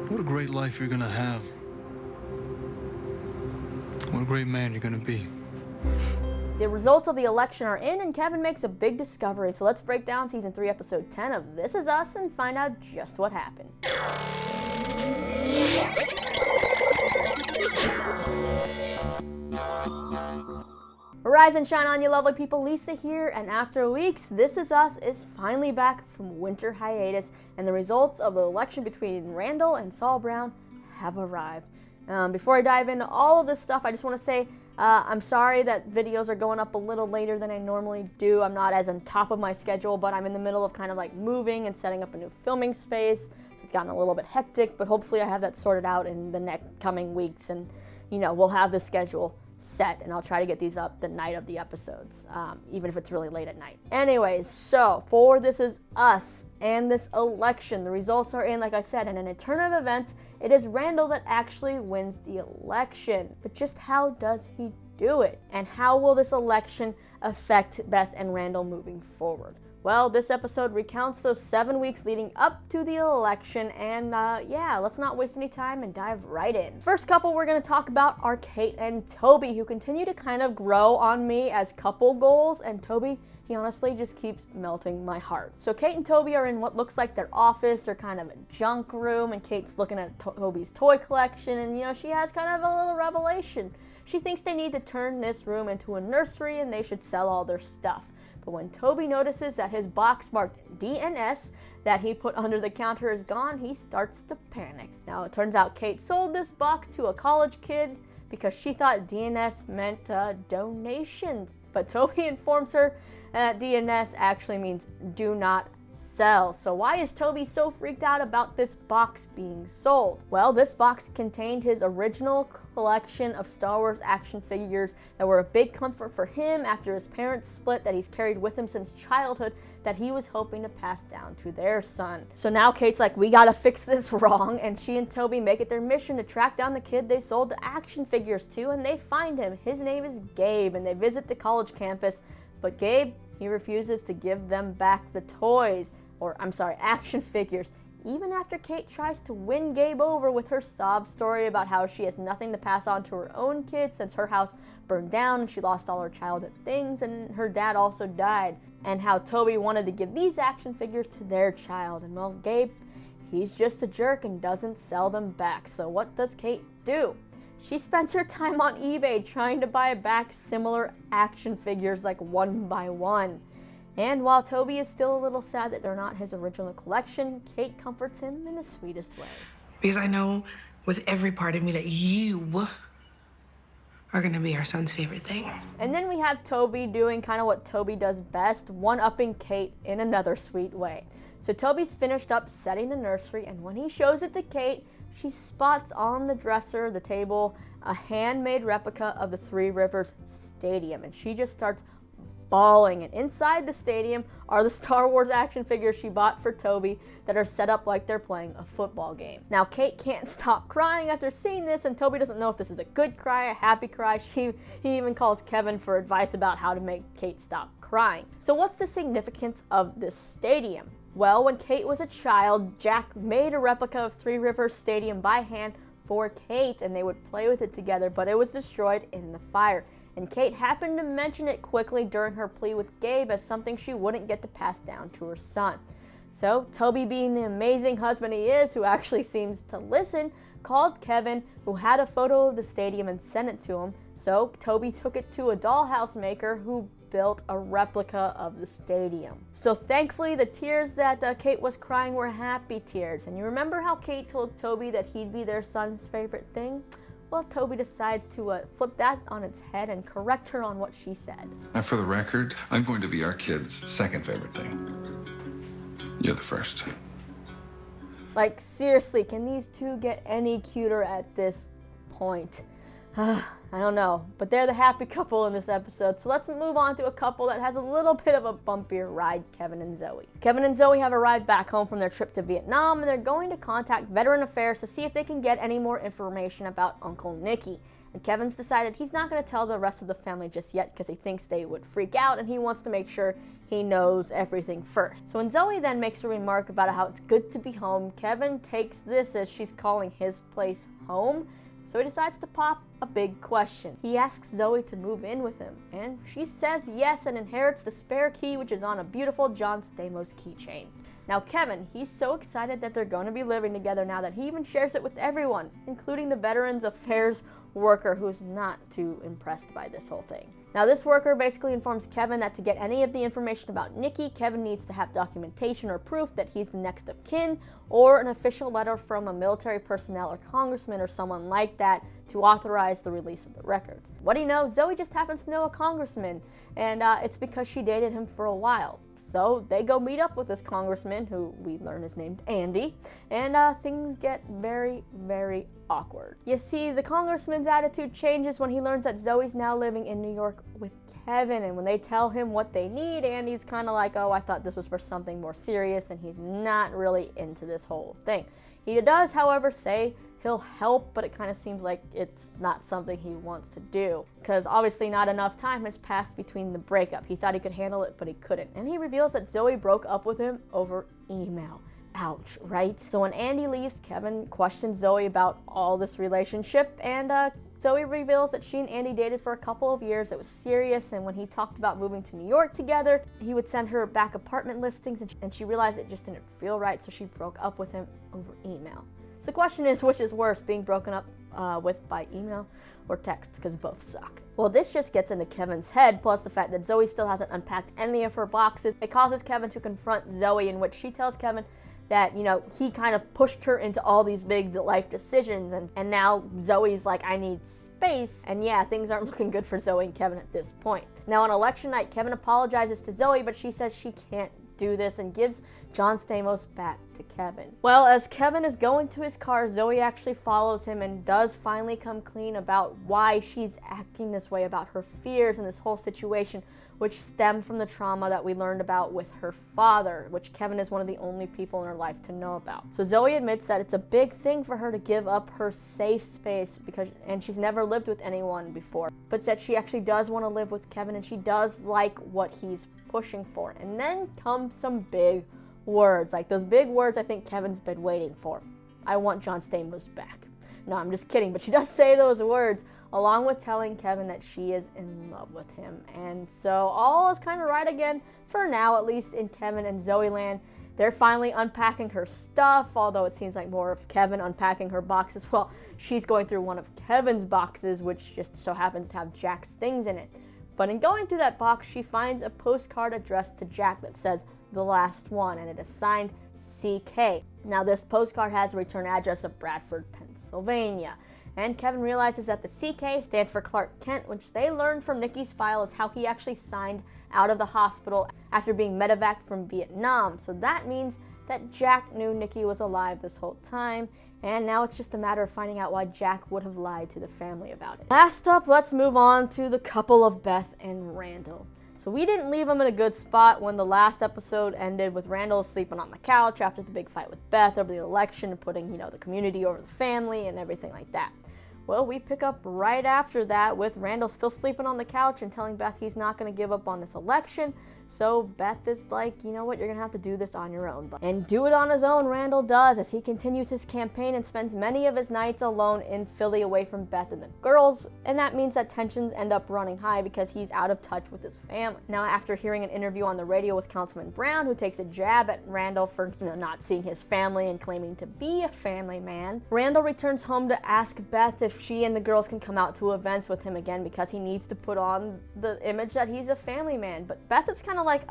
What a great life you're gonna have. What a great man you're gonna be. The results of the election are in, and Kevin makes a big discovery. So let's break down season 3, episode 10 of This Is Us and find out just what happened. Rise and shine on, you lovely people. Lisa here, and after weeks, This Is Us is finally back from winter hiatus, and the results of the election between Randall and Saul Brown have arrived. Before I dive into all of this stuff, I just want to say I'm sorry that videos are going up a little later than I normally do. I'm not as on top of my schedule, but I'm in the middle of kind of like moving and setting up a new filming space, so it's gotten a little bit hectic, but hopefully I have that sorted out in the next coming weeks, and we'll have the schedule set, and I'll try to get these up the night of the episodes, even if it's really late at night. Anyways, so for This Is Us and this election, the results are in, like I said, and in a turn of events, it is Randall that actually wins the election. But just how does he do it? And how will this election affect Beth and Randall moving forward? Well, this episode recounts those 7 weeks leading up to the election, and yeah, let's not waste any time and dive right in. First couple we're going to talk about are Kate and Toby, who continue to kind of grow on me as couple goals, and Toby, he honestly just keeps melting my heart. So Kate and Toby are in what looks like their office or kind of a junk room, and Kate's looking at Toby's toy collection, and she has kind of a little revelation. She thinks they need to turn this room into a nursery and they should sell all their stuff. But when Toby notices that his box marked DNS that he put under the counter is gone, he starts to panic. Now it turns out Kate sold this box to a college kid because she thought DNS meant donations. But Toby informs her that DNS actually means do not sell. So why is Toby so freaked out about this box being sold? Well, this box contained his original collection of Star Wars action figures that were a big comfort for him after his parents split, that he's carried with him since childhood, that he was hoping to pass down to their son. So now Kate's like, we gotta fix this wrong, and she and Toby make it their mission to track down the kid they sold the action figures to, and they find him. His name is Gabe, and they visit the college campus, but Gabe, he refuses to give them back the toys, action figures, even after Kate tries to win Gabe over with her sob story about how she has nothing to pass on to her own kids since her house burned down and she lost all her childhood things and her dad also died, and how Toby wanted to give these action figures to their child. And well, Gabe, he's just a jerk and doesn't sell them back. So what does Kate do? She spends her time on eBay trying to buy back similar action figures like one by one. And while Toby is still a little sad that they're not his original collection, Kate comforts him in the sweetest way. Because I know with every part of me that you are gonna be our son's favorite thing. And then we have Toby doing kind of what Toby does best, one-upping Kate in another sweet way. So Toby's finished up setting the nursery, and when he shows it to Kate, she spots on the dresser, the table, a handmade replica of the Three Rivers Stadium, and she just starts bawling. And inside the stadium are the Star Wars action figures she bought for Toby that are set up like they're playing a football game. Now Kate can't stop crying after seeing this, and Toby doesn't know if this is a good cry, a happy cry. He even calls Kevin for advice about how to make Kate stop crying. So what's the significance of this stadium? Well, when Kate was a child, Jack made a replica of Three Rivers Stadium by hand for Kate, and they would play with it together, but it was destroyed in the fire. And Kate happened to mention it quickly during her plea with Gabe as something she wouldn't get to pass down to her son. So Toby, being the amazing husband he is, who actually seems to listen, called Kevin, who had a photo of the stadium, and sent it to him. So Toby took it to a dollhouse maker who built a replica of the stadium. So thankfully the tears that Kate was crying were happy tears. And you remember how Kate told Toby that he'd be their son's favorite thing? Well, Toby decides to flip that on its head and correct her on what she said. And for the record, I'm going to be our kid's second favorite thing. You're the first. Like, seriously, can these two get any cuter at this point? I don't know, but they're the happy couple in this episode. So let's move on to a couple that has a little bit of a bumpier ride, Kevin and Zoey. Kevin and Zoey have arrived back home from their trip to Vietnam, and they're going to contact Veteran Affairs to see if they can get any more information about Uncle Nicky. And Kevin's decided he's not going to tell the rest of the family just yet because he thinks they would freak out and he wants to make sure he knows everything first. So when Zoey then makes a remark about how it's good to be home, Kevin takes this as she's calling his place home. So he decides to pop a big question. He asks Zoey to move in with him, and she says yes and inherits the spare key, which is on a beautiful John Stamos keychain. Now Kevin, he's so excited that they're going to be living together now that he even shares it with everyone, including the Veterans Affairs worker who's not too impressed by this whole thing. Now this worker basically informs Kevin that to get any of the information about Nicky, Kevin needs to have documentation or proof that he's the next of kin, or an official letter from a military personnel or congressman or someone like that to authorize the release of the records. What do you know? Zoey just happens to know a congressman, and it's because she dated him for a while. So they go meet up with this congressman, who we learn is named Andy, and things get very, very awkward. You see, the congressman's attitude changes when he learns that Zoey's now living in New York with Kevin, and when they tell him what they need, Andy's kind of like, oh, I thought this was for something more serious, and he's not really into this whole thing. He does, however, say he'll help, but it kind of seems like it's not something he wants to do, because obviously not enough time has passed between the breakup. He thought he could handle it, but he couldn't. And he reveals that Zoey broke up with him over email. Ouch, right? So when Andy leaves, Kevin questions Zoey about all this relationship, and Zoey reveals that she and Andy dated for a couple of years. It was serious, and when he talked about moving to New York together, he would send her back apartment listings, and she realized it just didn't feel right, so she broke up with him over email. So the question is, which is worse, being broken up with by email or text, because both suck. Well, this just gets into Kevin's head, plus the fact that Zoey still hasn't unpacked any of her boxes. It causes Kevin to confront Zoey, in which she tells Kevin that, you know, he kind of pushed her into all these big life decisions, and now Zoey's like, I need space, and yeah, things aren't looking good for Zoey and Kevin at this point. Now on election night, Kevin apologizes to Zoey, but she says she can't do this and gives John Stamos back to Kevin. Well, as Kevin is going to his car, Zoey actually follows him and does finally come clean about why she's acting this way, about her fears and this whole situation, which stemmed from the trauma that we learned about with her father, which Kevin is one of the only people in her life to know about. So Zoey admits that it's a big thing for her to give up her safe space, and she's never lived with anyone before, but that she actually does want to live with Kevin, and she does like what he's pushing for. And then comes some big words, like those big words I think Kevin's been waiting for. I want John Stamos back. No, I'm just kidding, but she does say those words, along with telling Kevin that she is in love with him. And so all is kind of right again, for now at least, in Kevin and Zoey land. They're finally unpacking her stuff, although it seems like more of Kevin unpacking her boxes. Well, she's going through one of Kevin's boxes, which just so happens to have Jack's things in it. But in going through that box, she finds a postcard addressed to Jack that says, "The last one," and it is signed CK. Now this postcard has a return address of Bradford, Pennsylvania. And Kevin realizes that the CK stands for Clark Kent, which they learned from Nicky's file is how he actually signed out of the hospital after being medevaced from Vietnam. So that means that Jack knew Nicky was alive this whole time, and now it's just a matter of finding out why Jack would have lied to the family about it. Last up, let's move on to the couple of Beth and Randall. So we didn't leave them in a good spot when the last episode ended with Randall sleeping on the couch after the big fight with Beth over the election and putting, you know, the community over the family and everything like that. Well, we pick up right after that with Randall still sleeping on the couch and telling Beth he's not going to give up on this election. So Beth is like, you know what, you're going to have to do this on your own. And do it on his own, Randall does, as he continues his campaign and spends many of his nights alone in Philly away from Beth and the girls. And that means that tensions end up running high because he's out of touch with his family. Now, after hearing an interview on the radio with Councilman Brown, who takes a jab at Randall for not seeing his family and claiming to be a family man, Randall returns home to ask Beth if she and the girls can come out to events with him again because he needs to put on the image that he's a family man. But Beth is kind of like,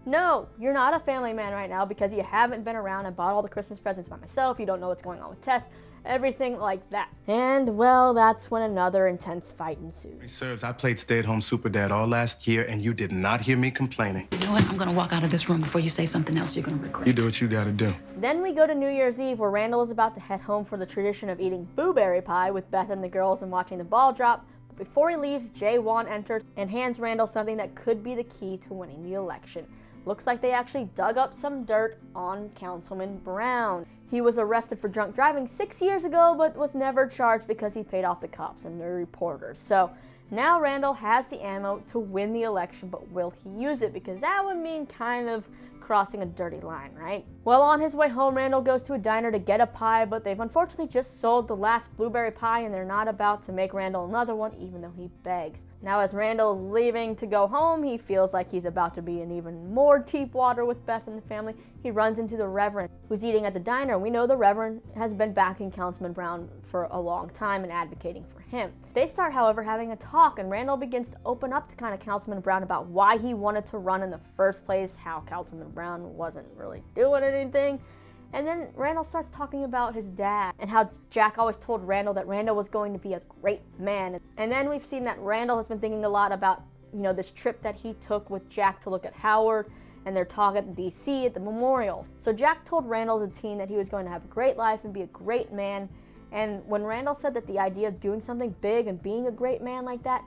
no, you're not a family man right now because you haven't been around and bought all the Christmas presents by myself. You don't know what's going on with Tess, everything like that. And well, that's when another intense fight ensues. Serves, I played stay-at-home super dad all last year, and you did not hear me complaining. You know what? I'm gonna walk out of this room before you say something else you're gonna regret. You do what you gotta do. Then we go to New Year's Eve, where Randall is about to head home for the tradition of eating blueberry pie with Beth and the girls and watching the ball drop. But before he leaves, Jay Wan enters and hands Randall something that could be the key to winning the election. Looks like they actually dug up some dirt on Councilman Brown. He was arrested for drunk driving 6 years ago, but was never charged because he paid off the cops and the reporters. So now Randall has the ammo to win the election, but will he use it? Because that would mean kind of crossing a dirty line, right? Well, on his way home, Randall goes to a diner to get a pie, but they've unfortunately just sold the last blueberry pie and they're not about to make Randall another one, even though he begs. Now, as Randall's leaving to go home, he feels like he's about to be in even more deep water with Beth and the family. He runs into the Reverend, who's eating at the diner, and we know the Reverend has been backing Councilman Brown for a long time and advocating for him. They start, however, having a talk, and Randall begins to open up to kind of Councilman Brown about why he wanted to run in the first place, how Councilman Brown wasn't really doing anything. And then Randall starts talking about his dad and how Jack always told Randall that Randall was going to be a great man. And then we've seen that Randall has been thinking a lot about, this trip that he took with Jack to look at Howard and their talk at DC at the memorial. So Jack told Randall the teen that he was going to have a great life and be a great man. And when Randall said that the idea of doing something big and being a great man like that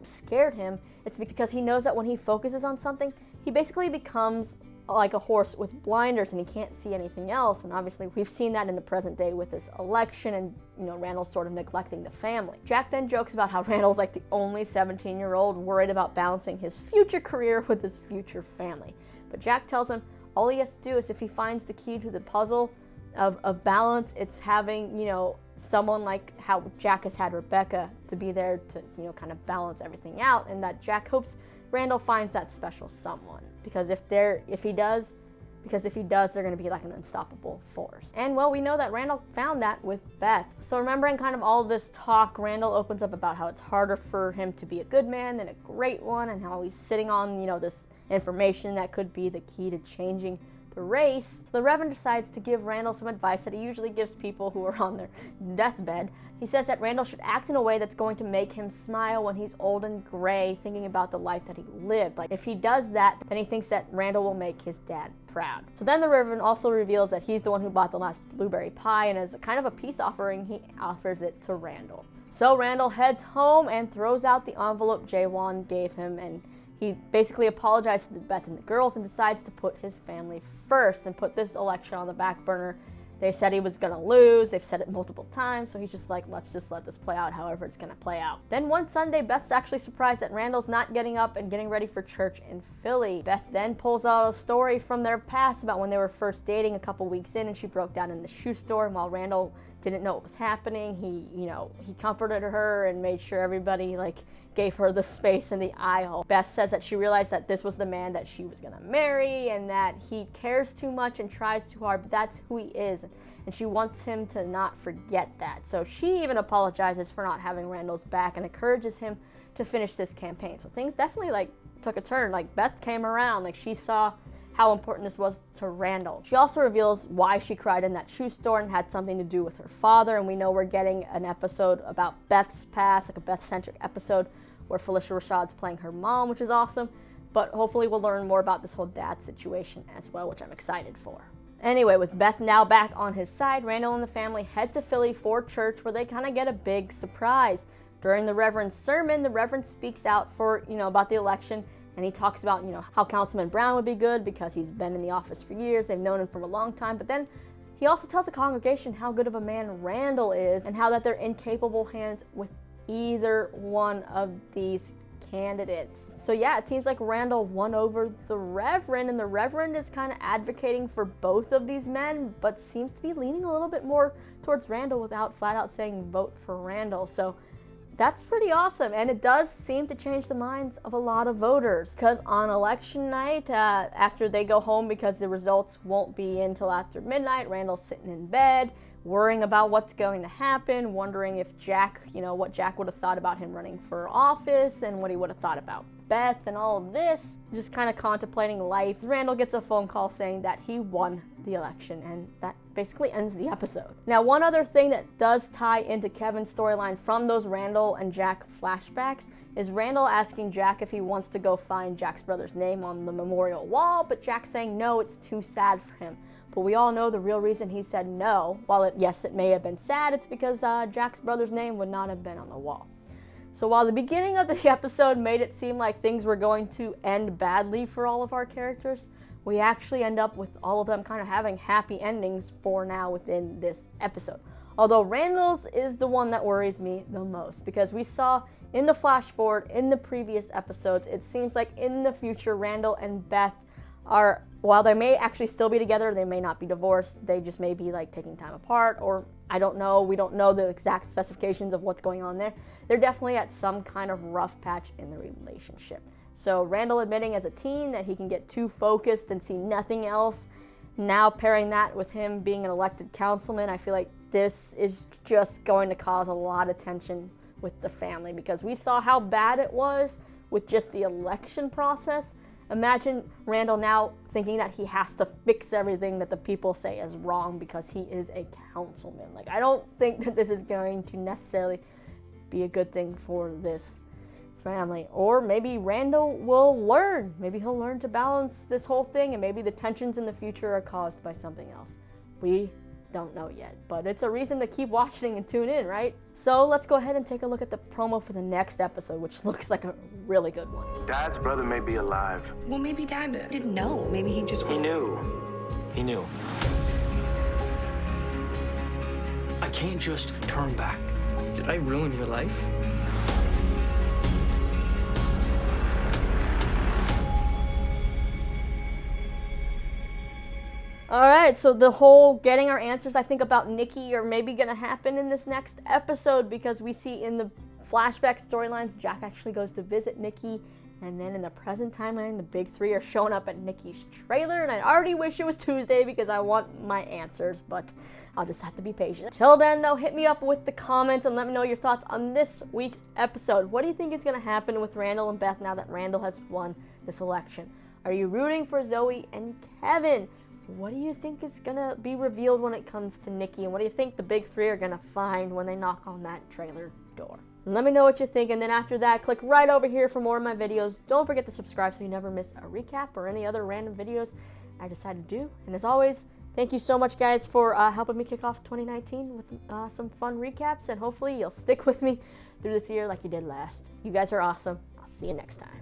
scared him, it's because he knows that when he focuses on something, he basically becomes like a horse with blinders and he can't see anything else. And obviously we've seen that in the present day with this election and Randall's sort of neglecting the family. Jack then jokes about how Randall's like the only 17-year-old worried about balancing his future career with his future family. But Jack tells him all he has to do is, if he finds the key to the puzzle of balance, it's having someone like how Jack has had Rebecca to be there to kind of balance everything out, and that Jack hopes Randall finds that special someone, because if he does, they're going to be like an unstoppable force. And well, we know that Randall found that with Beth. So remembering kind of all this talk, Randall opens up about how it's harder for him to be a good man than a great one, and how he's sitting on this information that could be the key to changing the race. So the Reverend decides to give Randall some advice that he usually gives people who are on their deathbed. He says that Randall should act in a way that's going to make him smile when he's old and gray, thinking about the life that he lived. Like, if he does that, then he thinks that Randall will make his dad proud. So then the Reverend also reveals that he's the one who bought the last blueberry pie, and as a kind of a peace offering, he offers it to Randall. So Randall heads home and throws out the envelope Jawan gave him, and he basically apologizes to Beth and the girls and decides to put his family first and put this election on the back burner. They said he was going to lose. They've said it multiple times, so he's just like, let's just let this play out however it's going to play out. Then one Sunday, Beth's actually surprised that Randall's not getting up and getting ready for church in Philly. Beth then pulls out a story from their past about when they were first dating a couple weeks in, and she broke down in the shoe store, and while Randall didn't know what was happening, he comforted her and made sure everybody gave her the space in the aisle. Beth says that she realized that this was the man that she was gonna marry, and that he cares too much and tries too hard, but that's who he is, and she wants him to not forget that. So she even apologizes for not having Randall's back and encourages him to finish this campaign. So things definitely took a turn. Beth came around, she saw how important this was to Randall. She also reveals why she cried in that shoe store and had something to do with her father, and we know we're getting an episode about Beth's past, a Beth-centric episode where Felicia Rashad's playing her mom, which is awesome, but hopefully we'll learn more about this whole dad situation as well, which I'm excited for. Anyway, with Beth now back on his side, Randall and the family head to Philly for church, where they kind of get a big surprise. During the Reverend's sermon, the Reverend speaks out for, about the election, and he talks about, how Councilman Brown would be good because he's been in the office for years, they've known him for a long time, but then he also tells the congregation how good of a man Randall is, and how that they're in capable hands with either one of these candidates. So yeah, it seems like Randall won over the Reverend, and the Reverend is kind of advocating for both of these men, but seems to be leaning a little bit more towards Randall without flat out saying vote for Randall. So that's pretty awesome, and it does seem to change the minds of a lot of voters, because on election night, after they go home because the results won't be until after midnight, Randall's sitting in bed worrying about what's going to happen, wondering if Jack, what Jack would have thought about him running for office, and what he would have thought about Beth and all of this, just kind of contemplating life. Randall gets a phone call saying that he won the election, and that basically ends the episode. Now, one other thing that does tie into Kevin's storyline from those Randall and Jack flashbacks is Randall asking Jack if he wants to go find Jack's brother's name on the memorial wall, but Jack saying no, it's too sad for him. But we all know the real reason he said no. While yes, it may have been sad, it's because Jack's brother's name would not have been on the wall. So while the beginning of the episode made it seem like things were going to end badly for all of our characters, we actually end up with all of them kind of having happy endings for now within this episode. Although Randall's is the one that worries me the most, because we saw in the flash forward in the previous episodes, it seems like in the future Randall and Beth are, while they may actually still be together, they may not be divorced, they just may be like taking time apart, or I don't know, we don't know the exact specifications of what's going on there. They're definitely at some kind of rough patch in the relationship. So Randall admitting as a teen that he can get too focused and see nothing else. Now pairing that with him being an elected councilman, I feel like this is just going to cause a lot of tension with the family, because we saw how bad it was with just the election process. Imagine Randall now thinking that he has to fix everything that the people say is wrong because he is a councilman. Like, I don't think that this is going to necessarily be a good thing for this family. Or maybe Randall will learn. Maybe he'll learn to balance this whole thing, and maybe the tensions in the future are caused by something else. We don't know yet, but it's a reason to keep watching and tune in, right? So let's go ahead and take a look at the promo for the next episode, which looks like a really good one. Dad's brother may be alive. Well, maybe Dad didn't know. Maybe he just was. He knew. I can't just turn back. Did I ruin your life? Alright, so the whole getting our answers, I think, about Nicky are maybe going to happen in this next episode, because we see in the flashback storylines, Jack actually goes to visit Nicky, and then in the present timeline, the big three are showing up at Nicky's trailer, and I already wish it was Tuesday because I want my answers, but I'll just have to be patient. Till then, though, hit me up with the comments and let me know your thoughts on this week's episode. What do you think is going to happen with Randall and Beth now that Randall has won this election? Are you rooting for Zoey and Kevin? What do you think is going to be revealed when it comes to Nicky? And what do you think the big three are going to find when they knock on that trailer door? And let me know what you think. And then after that, click right over here for more of my videos. Don't forget to subscribe so you never miss a recap or any other random videos I decide to do. And as always, thank you so much, guys, for helping me kick off 2019 with some fun recaps. And hopefully you'll stick with me through this year like you did last. You guys are awesome. I'll see you next time.